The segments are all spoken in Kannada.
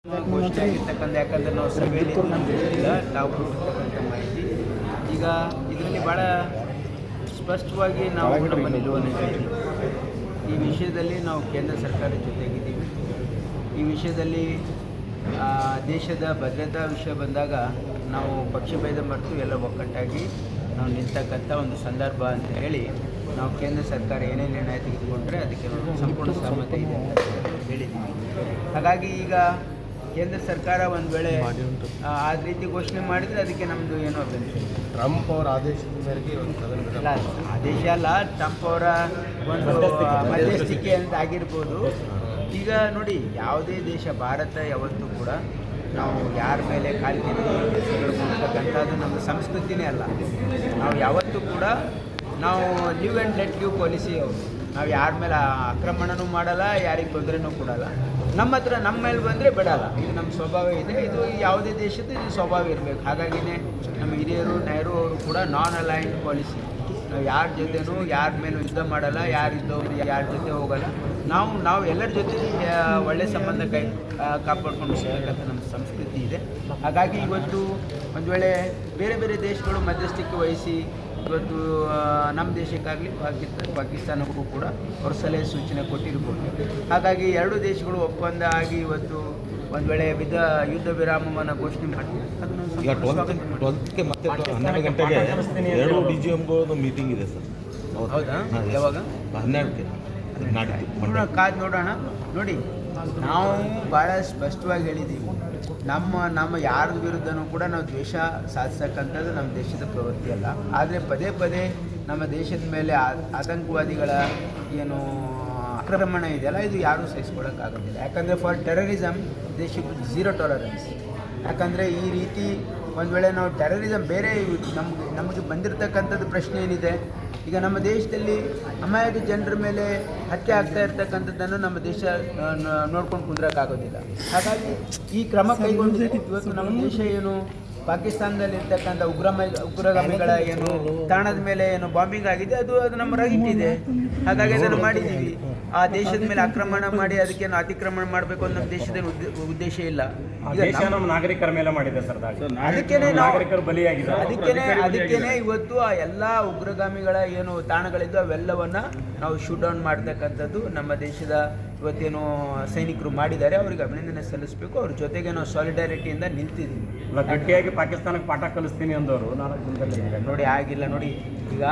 ಘೋಷಣೆ ಆಗಿರ್ತಕ್ಕಂಥ, ಯಾಕಂದರೆ ನಾವು ಸಭೆಯಲ್ಲಿ ನಮ್ಗೆ ಗೊತ್ತಿಲ್ಲ ತಾವು ಕೊಟ್ಟಿರ್ತಕ್ಕಂಥ ಮಾಹಿತಿ. ಈಗ ಇದರಲ್ಲಿ ಭಾಳ ಸ್ಪಷ್ಟವಾಗಿ ನಾವು ನಮ್ಮ ನಿಲುವನ್ನು ಹೇಳಿದ್ದೀವಿ. ಈ ವಿಷಯದಲ್ಲಿ ನಾವು ಕೇಂದ್ರ ಸರ್ಕಾರದ ಜೊತೆಗಿದ್ದೀವಿ. ಈ ವಿಷಯದಲ್ಲಿ ದೇಶದ ಭದ್ರತಾ ವಿಷಯ ಬಂದಾಗ ನಾವು ಪಕ್ಷಭೇದ ಮರೆತು ಎಲ್ಲ ಒಕ್ಕಟ್ಟಾಗಿ ನಾವು ನಿಲ್ತಕ್ಕಂಥ ಒಂದು ಸಂದರ್ಭ ಅಂತ ಹೇಳಿ ನಾವು ಕೇಂದ್ರ ಸರ್ಕಾರ ಏನೇ ನಿರ್ಣಯ ತೆಗೆದುಕೊಂಡ್ರೆ ಅದಕ್ಕೆ ಸಂಪೂರ್ಣ ಸಹಮತ ಇದೆ ಅಂತ ಹೇಳಿದ್ದೀವಿ. ಹಾಗಾಗಿ ಈಗ ಕೇಂದ್ರ ಸರ್ಕಾರ ಒಂದು ವೇಳೆ ಆ ರೀತಿ ಘೋಷಣೆ ಮಾಡಿದರೆ ಅದಕ್ಕೆ ನಮ್ಮದು ಏನೋ ಅಭ್ಯಂತರ. ಟ್ರಂಪ್ ಅವರ ಆದೇಶದ ಮೇರೆಗೆ ಅಲ್ಲ, ಆದೇಶ ಅಲ್ಲ, ಟ್ರಂಪ್ ಅವರ ಒಂದು ಮಧ್ಯಸ್ಥಿಕೆ ಅಂತ ಆಗಿರ್ಬೋದು. ಈಗ ನೋಡಿ, ಯಾವುದೇ ದೇಶ, ಭಾರತ ಯಾವತ್ತೂ ಕೂಡ ನಾವು ಯಾರ ಮೇಲೆ ಕಾಲು ಕೆತ್ತಕ್ಕಂಥದ್ದು ನಮ್ಮ ಸಂಸ್ಕೃತಿನೇ ಅಲ್ಲ. ನಾವು ಯಾವತ್ತೂ ಕೂಡ ನಾವು live and let live policy ಅವರು. ನಾವು ಯಾರ ಮೇಲೆ ಆಕ್ರಮಣನೂ ಮಾಡಲ್ಲ, ಯಾರಿಗೆ ತೊಂದರೆನೂ ಕೊಡಲ್ಲ. ನಮ್ಮ ಹತ್ರ ನಮ್ಮ ಮೇಲೆ ಬಂದರೆ ಬಿಡಲ್ಲ. ಇದು ನಮ್ಮ ಸ್ವಭಾವ ಇದೆ. ಇದು ಯಾವುದೇ ದೇಶದ ಇದು ಸ್ವಭಾವ ಇರಬೇಕು. ಹಾಗಾಗಿನೇ ನಮ್ಮ ಹಿರಿಯರು, ನೆಹರು ಅವರು ಕೂಡ ನಾನ್ ಅಲೈನ್ಡ್ ಪಾಲಿಸಿ. ನಾವು ಯಾರ ಜೊತೆನೂ ಯಾರ ಮೇಲೂ ಯುದ್ಧ ಮಾಡಲ್ಲ, ಯಾರ ಜೊತೆ ಹೋಗಲ್ಲ. ನಾವು ಎಲ್ಲರ ಜೊತೆ ಒಳ್ಳೆಯ ಸಂಬಂಧ ಕಾಪಾಡ್ಕೊಂಡು ಹೋಗ್ಬೇಕಂತ ನಮ್ಮ ಸಂಸ್ಕೃತಿ ಇದೆ. ಹಾಗಾಗಿ ಇವತ್ತು ಒಂದು ವೇಳೆ ಬೇರೆ ಬೇರೆ ದೇಶಗಳು ಮಧ್ಯಸ್ಥಿಕೆ ವಹಿಸಿ ಇವತ್ತು ನಮ್ಮ ದೇಶಕ್ಕಾಗಲಿ ಪಾಕಿಸ್ತಾನಕ್ಕೂ ಕೂಡ ಅವ್ರ ಸಲಹೆ ಸೂಚನೆ ಕೊಟ್ಟಿರ್ಬೋದು. ಹಾಗಾಗಿ ಎರಡು ದೇಶಗಳು ಒಪ್ಪಂದ ಆಗಿ ಇವತ್ತು ಒಂದು ವೇಳೆ ಯುದ್ಧ ವಿರಾಮವನ್ನು ಘೋಷಣೆ ಮಾಡ್ತೀವಿ. ಅದನ್ನು ಈಗ 12ಕ್ಕೆ ಮತ್ತೆ 12 ಗಂಟೆಗೆ ಎರಡು DGMಗಳದ್ದು ಮೀಟಿಂಗ್ ಇದೆ ಸರ್. ಹೌದಾ? ಯಾವಾಗ? 12ಕ್ಕೆ ನೋಡೋಣ, ಕಾದು ನೋಡೋಣ. ನೋಡಿ, ನಾವು ಭಾಳ ಸ್ಪಷ್ಟವಾಗಿ ಹೇಳಿದ್ದೀವಿ, ನಮ್ಮ ಯಾರ ವಿರುದ್ಧನೂ ಕೂಡ ನಾವು ದ್ವೇಷ ಸಾಧಿಸಕ್ಕಂಥದ್ದು ನಮ್ಮ ದೇಶದ ಪ್ರವೃತ್ತಿ ಅಲ್ಲ. ಆದರೆ ಪದೇ ಪದೇ ನಮ್ಮ ದೇಶದ ಮೇಲೆ ಆತಂಕವಾದಿಗಳ ಏನು ಆಕ್ರಮಣ ಇದೆಯಲ್ಲ, ಇದು ಯಾರೂ ಸಹಿಸ್ಕೊಳ್ಳೋಕ್ಕಾಗೋದಿಲ್ಲ. ಯಾಕಂದರೆ ಫಾರ್ ಟೆರರಿಸಮ್ ದೇಶಕ್ಕೆ ಝೀರೋ ಟಾಲರೆನ್ಸ್. ಯಾಕಂದರೆ ಈ ರೀತಿ ಒಂದು ವೇಳೆ ನಾವು ಟೆರರಿಸಮ್ ಬೇರೆ ನಮಗೆ ಬಂದಿರತಕ್ಕಂಥದ್ದು ಪ್ರಶ್ನೆ ಏನಿದೆ, ಈಗ ನಮ್ಮ ದೇಶದಲ್ಲಿ ಅಮಾಯಕ ಜನರ ಮೇಲೆ ಹತ್ಯೆ ಆಗ್ತಾ ಇರ್ತಕ್ಕಂಥದ್ದನ್ನು ನಮ್ಮ ದೇಶ ನೋಡ್ಕೊಂಡು ಕುಂದ್ರಕ್ಕಾಗೋದಿಲ್ಲ. ಹಾಗಾಗಿ ಈ ಕ್ರಮ ಕೈಗೊಂಡಿದೆ. ಇವತ್ತು ನಮ್ಮ ದೇಶ ಏನು ಪಾಕಿಸ್ತಾನದಲ್ಲಿ ಇರ್ತಕ್ಕಂಥ ಉಗ್ರಗಾಮಿಗಳ ಏನು ತಾಣದ ಮೇಲೆ ಏನು ಬಾಂಬಿಂಗ್ ಆಗಿದೆ, ಅದು ನಮ್ಮ ರಹಿತಿದೆ. ಹಾಗಾಗಿ ಅದನ್ನು ಮಾಡಿದ್ದೀವಿ. ಆ ದೇಶದ ಮೇಲೆ ಆಕ್ರಮಣ ಮಾಡಿ ಅದಕ್ಕೇನು ಅತಿಕ್ರಮಣ ಮಾಡಬೇಕು ಅಂತ ನಮ್ಮ ದೇಶದ ಉದ್ದೇಶ ಇಲ್ಲ. ನಮ್ಮ ನಾಗರಿಕರ ಮೇಲೆ ಮಾಡಿದೆ ಸರ್. ಅದಕ್ಕೇನೆ ಇವತ್ತು ಆ ಎಲ್ಲ ಉಗ್ರಗಾಮಿಗಳ ಏನು ತಾಣಗಳಿದ್ದು ಅವೆಲ್ಲವನ್ನು ನಾವು ಶೂಟ್ ಡೌನ್ ಮಾಡ್ತಕ್ಕಂಥದ್ದು ನಮ್ಮ ದೇಶದ ಇವತ್ತೇನು ಸೈನಿಕರು ಮಾಡಿದ್ದಾರೆ. ಅವರಿಗೆ ಅಭಿನಂದನೆ ಸಲ್ಲಿಸಬೇಕು. ಅವ್ರ ಜೊತೆಗೆ ನಾವು ಸಾಲಿಡಾರಿಟಿಯಿಂದ ನಿಲ್ತಿದ್ದೀವಿ. ಗಟ್ಟಿಯಾಗಿ ಪಾಕಿಸ್ತಾನಕ್ಕೆ ಪಾಠ ಕಲಿಸ್ತೀನಿ ಅಂದವರು 4 ದಿನದಲ್ಲಿ ನೋಡಿ, ಆಗಿಲ್ಲ. ನೋಡಿ, ಈಗ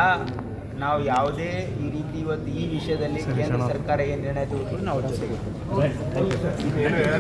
ನಾವು ಯಾವುದೇ ಈ ರೀತಿ ಇವತ್ತು ಈ ವಿಷಯದಲ್ಲಿ ಕೇಂದ್ರ ಸರ್ಕಾರ ಏನು ನಿರ್ಣಯ ತೆಗೆದುಕೊಂಡು ನಾವು ಜೊತೆಗೆ